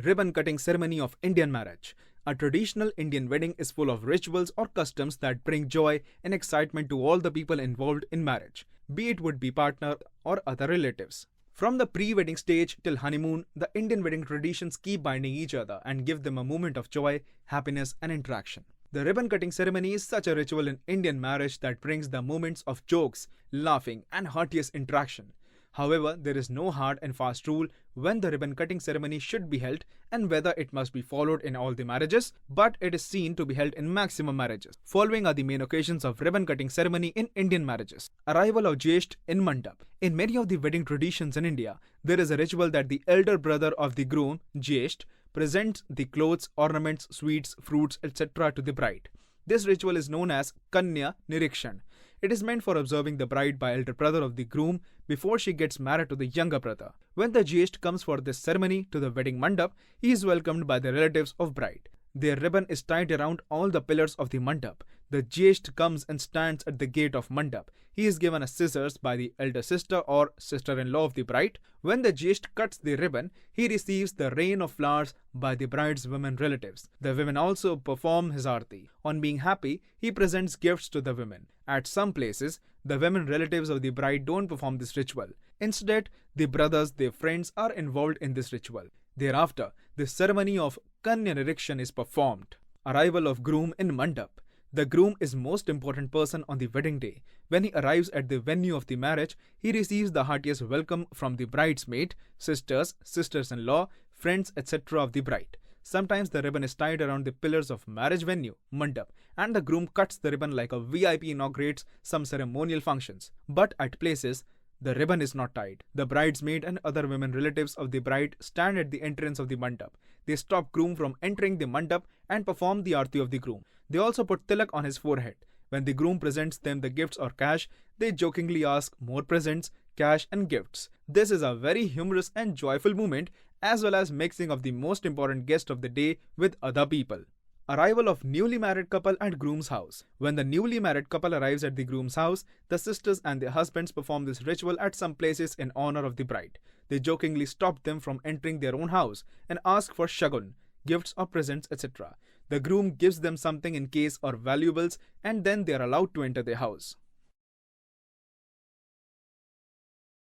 Ribbon cutting ceremony of Indian marriage. A traditional Indian wedding is full of rituals or customs that bring joy and excitement to all the people involved in marriage, be it would be partner or other relatives. From the pre-wedding stage till honeymoon, the Indian wedding traditions keep binding each other and give them a moment of joy, happiness and interaction. The ribbon cutting ceremony is such a ritual in Indian marriage that brings the moments of jokes, laughing and heartiest interaction. However, there is no hard and fast rule when the ribbon cutting ceremony should be held and whether it must be followed in all the marriages, but it is seen to be held in maximum marriages. Following are the main occasions of ribbon cutting ceremony in Indian marriages. Arrival of Jyesht in Mandap. In many of the wedding traditions in India, there is a ritual that the elder brother of the groom, Jyesht, presents the clothes, ornaments, sweets, fruits, etc. to the bride. This ritual is known as Kanya Nirikshan. It is meant for observing the bride by elder brother of the groom before she gets married to the younger brother. When the Jyesht comes for this ceremony to the wedding mandap, he is welcomed by the relatives of bride. Their ribbon is tied around all the pillars of the mandap. The Jyesht comes and stands at the gate of mandap. He is given a scissors by the elder sister or sister-in-law of the bride. When the Jyesht cuts the ribbon, he receives the rain of flowers by the bride's women relatives. The women also perform his arti. On being happy, he presents gifts to the women. At some places, the women relatives of the bride don't perform this ritual. Instead, the brothers, their friends are involved in this ritual. Thereafter, the ceremony of Kanya Nirikshan is performed. Arrival of groom in mandap. The groom is most important person on the wedding day. When he arrives at the venue of the marriage, he receives the heartiest welcome from the bridesmaid, sisters, sisters-in-law, friends, etc. of the bride. Sometimes the ribbon is tied around the pillars of marriage venue, mandap, and the groom cuts the ribbon like a VIP inaugurates some ceremonial functions. But at places, the ribbon is not tied. The bridesmaid and other women relatives of the bride stand at the entrance of the mandap. They stop groom from entering the mandap and perform the arti of the groom. They also put tilak on his forehead. When the groom presents them the gifts or cash, they jokingly ask more presents, cash and gifts. This is a very humorous and joyful moment, as well as mixing of the most important guest of the day with other people. Arrival of newly married couple at groom's house. When the newly married couple arrives at the groom's house, the sisters and their husbands perform this ritual at some places in honor of the bride. They jokingly stop them from entering their own house and ask for shagun, gifts or presents, etc. The groom gives them something in case or valuables and then they are allowed to enter their house.